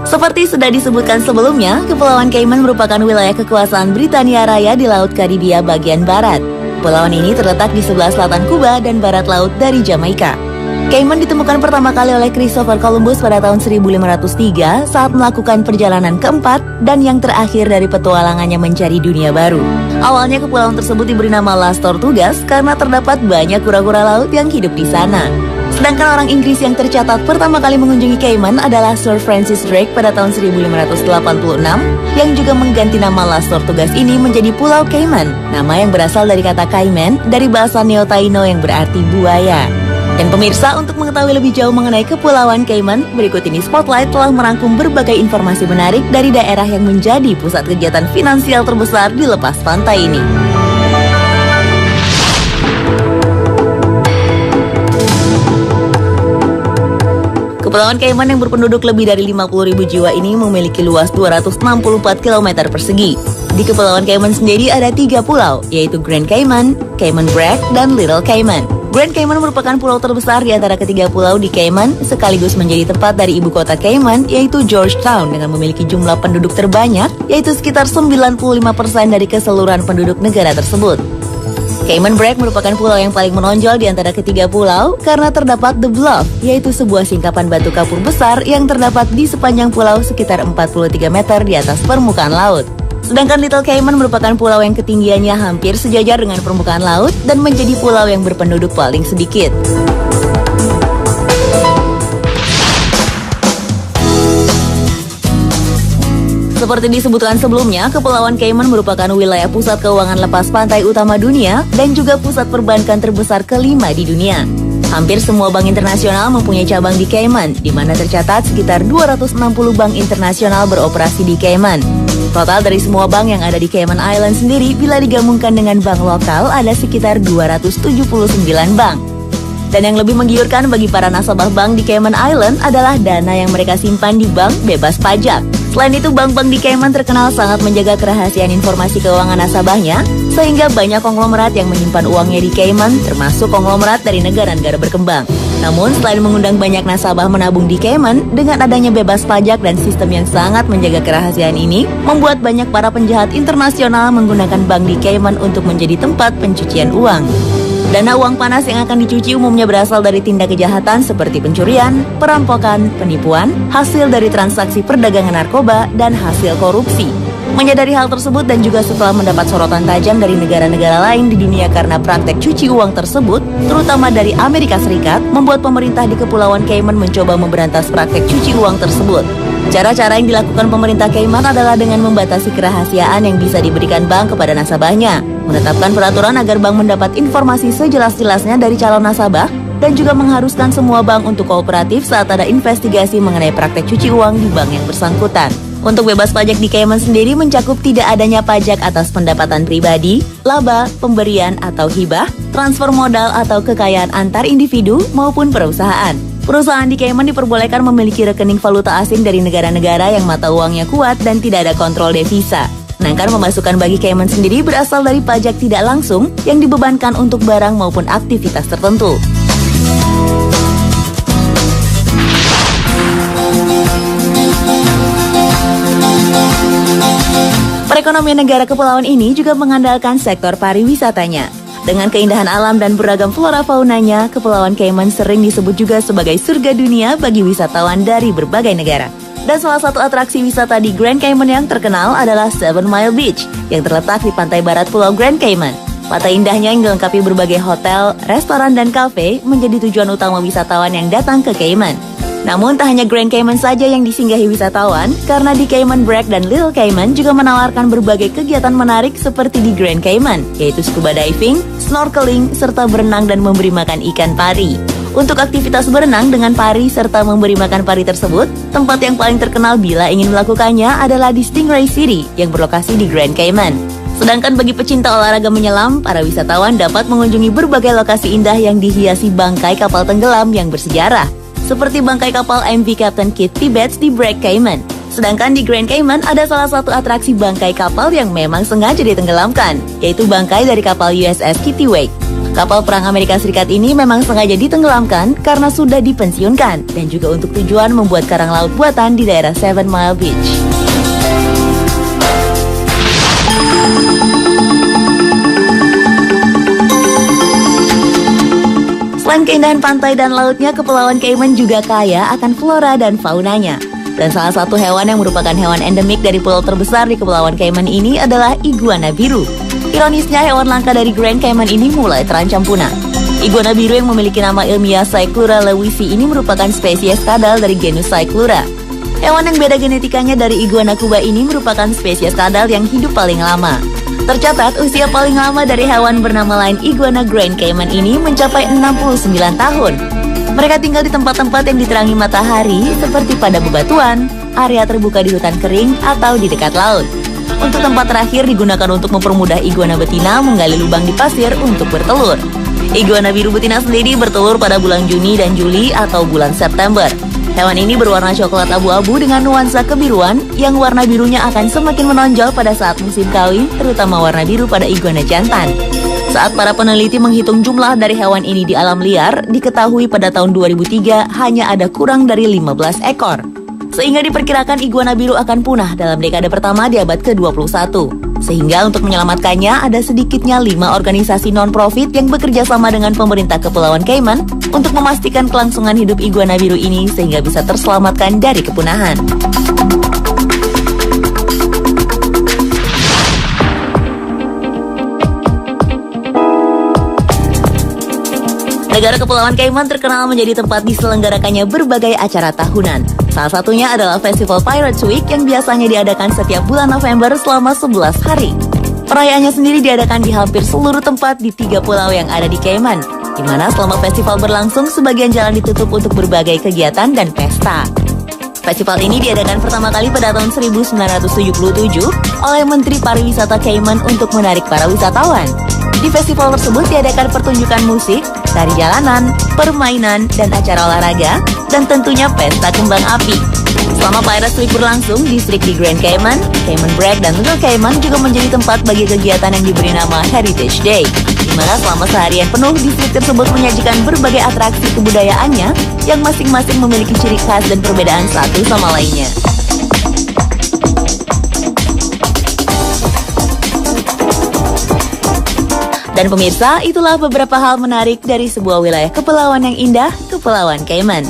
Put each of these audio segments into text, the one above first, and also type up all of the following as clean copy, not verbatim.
Seperti sudah disebutkan sebelumnya, Kepulauan Cayman merupakan wilayah kekuasaan Britania Raya di Laut Karibia bagian barat. Kepulauan ini terletak di sebelah selatan Kuba dan barat laut dari Jamaika. Cayman ditemukan pertama kali oleh Christopher Columbus pada tahun 1503 saat melakukan perjalanan keempat dan yang terakhir dari petualangannya mencari dunia baru. Awalnya kepulauan tersebut diberi nama Las Tortugas karena terdapat banyak kura-kura laut yang hidup di sana. Sedangkan orang Inggris yang tercatat pertama kali mengunjungi Cayman adalah Sir Francis Drake pada tahun 1586 yang juga mengganti nama Las Tortugas ini menjadi Pulau Cayman, nama yang berasal dari kata Cayman dari bahasa Neo-Taino yang berarti buaya. Dan pemirsa, untuk mengetahui lebih jauh mengenai Kepulauan Cayman, berikut ini Spotlight telah merangkum berbagai informasi menarik dari daerah yang menjadi pusat kegiatan finansial terbesar di lepas pantai ini. Kepulauan Cayman yang berpenduduk lebih dari 50.000 jiwa ini memiliki luas 264 km persegi. Di Kepulauan Cayman sendiri ada 3 pulau, yaitu Grand Cayman, Cayman Brac, dan Little Cayman. Grand Cayman merupakan pulau terbesar di antara ketiga pulau di Cayman, sekaligus menjadi tempat dari ibu kota Cayman, yaitu Georgetown, dengan memiliki jumlah penduduk terbanyak, yaitu sekitar 95% dari keseluruhan penduduk negara tersebut. Cayman Brac merupakan pulau yang paling menonjol di antara ketiga pulau karena terdapat The Bluff, yaitu sebuah singkapan batu kapur besar yang terdapat di sepanjang pulau sekitar 43 meter di atas permukaan laut. Sedangkan Little Cayman merupakan pulau yang ketinggiannya hampir sejajar dengan permukaan laut dan menjadi pulau yang berpenduduk paling sedikit. Seperti disebutkan sebelumnya, Kepulauan Cayman merupakan wilayah pusat keuangan lepas pantai utama dunia dan juga pusat perbankan terbesar kelima di dunia. Hampir semua bank internasional mempunyai cabang di Cayman, di mana tercatat sekitar 260 bank internasional beroperasi di Cayman. Total dari semua bank yang ada di Cayman Island sendiri, bila digabungkan dengan bank lokal, ada sekitar 279 bank. Dan yang lebih menggiurkan bagi para nasabah bank di Cayman Island adalah dana yang mereka simpan di bank bebas pajak. Selain itu, bank-bank di Cayman terkenal sangat menjaga kerahasiaan informasi keuangan nasabahnya, sehingga banyak konglomerat yang menyimpan uangnya di Cayman, termasuk konglomerat dari negara-negara berkembang. Namun, selain mengundang banyak nasabah menabung di Cayman, dengan adanya bebas pajak dan sistem yang sangat menjaga kerahasiaan ini, membuat banyak para penjahat internasional menggunakan bank di Cayman untuk menjadi tempat pencucian uang. Dana uang panas yang akan dicuci umumnya berasal dari tindak kejahatan seperti pencurian, perampokan, penipuan, hasil dari transaksi perdagangan narkoba, dan hasil korupsi. Menyadari hal tersebut dan juga setelah mendapat sorotan tajam dari negara-negara lain di dunia karena praktek cuci uang tersebut, terutama dari Amerika Serikat, membuat pemerintah di Kepulauan Cayman mencoba memberantas praktek cuci uang tersebut. Cara-cara yang dilakukan pemerintah Cayman adalah dengan membatasi kerahasiaan yang bisa diberikan bank kepada nasabahnya, menetapkan peraturan agar bank mendapat informasi sejelas-jelasnya dari calon nasabah, dan juga mengharuskan semua bank untuk kooperatif saat ada investigasi mengenai praktek cuci uang di bank yang bersangkutan. Untuk bebas pajak di Cayman sendiri mencakup tidak adanya pajak atas pendapatan pribadi, laba, pemberian atau hibah, transfer modal atau kekayaan antar individu maupun perusahaan. Perusahaan di Cayman diperbolehkan memiliki rekening valuta asing dari negara-negara yang mata uangnya kuat dan tidak ada kontrol devisa. Sedangkan pemasukan bagi Cayman sendiri berasal dari pajak tidak langsung yang dibebankan untuk barang maupun aktivitas tertentu. Perekonomian negara kepulauan ini juga mengandalkan sektor pariwisatanya. Dengan keindahan alam dan beragam flora faunanya, Kepulauan Cayman sering disebut juga sebagai surga dunia bagi wisatawan dari berbagai negara. Dan salah satu atraksi wisata di Grand Cayman yang terkenal adalah 7 Mile Beach, yang terletak di pantai barat Pulau Grand Cayman. Pantai indahnya yang dilengkapi berbagai hotel, restoran, dan kafe menjadi tujuan utama wisatawan yang datang ke Cayman. Namun tak hanya Grand Cayman saja yang disinggahi wisatawan, karena di Cayman Brac dan Little Cayman juga menawarkan berbagai kegiatan menarik seperti di Grand Cayman, yaitu scuba diving, snorkeling, serta berenang dan memberi makan ikan pari. Untuk aktivitas berenang dengan pari serta memberi makan pari tersebut, tempat yang paling terkenal bila ingin melakukannya adalah di Stingray City yang berlokasi di Grand Cayman. Sedangkan bagi pecinta olahraga menyelam, para wisatawan dapat mengunjungi berbagai lokasi indah yang dihiasi bangkai kapal tenggelam yang bersejarah. seperti bangkai kapal MV Captain Keith Tibbets di Brak Cayman. Sedangkan di Grand Cayman ada salah satu atraksi bangkai kapal yang memang sengaja ditenggelamkan, yaitu bangkai dari kapal USS Kittiwake. Kapal perang Amerika Serikat ini memang sengaja ditenggelamkan karena sudah dipensiunkan dan juga untuk tujuan membuat karang laut buatan di daerah 7 Mile Beach. Selain keindahan pantai dan lautnya, Kepulauan Cayman juga kaya akan flora dan faunanya. Dan salah satu hewan yang merupakan hewan endemik dari pulau terbesar di Kepulauan Cayman ini adalah iguana biru. Ironisnya, hewan langka dari Grand Cayman ini mulai terancam punah. Iguana biru yang memiliki nama ilmiah Cyclura lewisi ini merupakan spesies kadal dari genus Cyclura. Hewan yang beda genetikanya dari iguana Kuba ini merupakan spesies kadal yang hidup paling lama. Tercatat, usia paling lama dari hewan bernama lain iguana Grand Cayman ini mencapai 69 tahun. Mereka tinggal di tempat-tempat yang diterangi matahari seperti pada bebatuan, area terbuka di hutan kering, atau di dekat laut. Untuk tempat terakhir digunakan untuk mempermudah iguana betina menggali lubang di pasir untuk bertelur. Iguana biru betina sendiri bertelur pada bulan Juni dan Juli atau bulan September. Hewan ini berwarna coklat abu-abu dengan nuansa kebiruan yang warna birunya akan semakin menonjol pada saat musim kawin, terutama warna biru pada iguana jantan. Saat para peneliti menghitung jumlah dari hewan ini di alam liar, diketahui pada tahun 2003 hanya ada kurang dari 15 ekor. Sehingga diperkirakan iguana biru akan punah dalam dekade pertama di abad ke-21. Sehingga untuk menyelamatkannya ada sedikitnya 5 organisasi non-profit yang bekerja sama dengan pemerintah Kepulauan Cayman untuk memastikan kelangsungan hidup iguana biru ini sehingga bisa terselamatkan dari kepunahan. Negara Kepulauan Cayman terkenal menjadi tempat diselenggarakannya berbagai acara tahunan. Salah satunya adalah Festival Pirates Week yang biasanya diadakan setiap bulan November selama 11 hari. Perayaannya sendiri diadakan di hampir seluruh tempat di 3 pulau yang ada di Cayman, di mana selama festival berlangsung sebagian jalan ditutup untuk berbagai kegiatan dan pesta. Festival ini diadakan pertama kali pada tahun 1977 oleh Menteri Pariwisata Cayman untuk menarik para wisatawan. Di festival tersebut diadakan pertunjukan musik, tari jalanan, permainan, dan acara olahraga, dan tentunya pesta kembang api. Selama Pirates Week berlangsung, distrik di Grand Cayman, Cayman Brac, dan Little Cayman juga menjadi tempat bagi kegiatan yang diberi nama Heritage Day, di mana selama seharian penuh distrik tersebut menyajikan berbagai atraksi kebudayaannya yang masing-masing memiliki ciri khas dan perbedaan satu sama lainnya. Dan pemirsa, itulah beberapa hal menarik dari sebuah wilayah kepulauan yang indah, Kepulauan Cayman.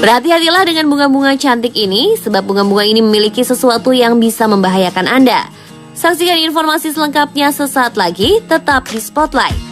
Berhati-hatilah dengan bunga-bunga cantik ini, sebab bunga-bunga ini memiliki sesuatu yang bisa membahayakan Anda. Saksikan informasi selengkapnya sesaat lagi, tetap di Spotlight.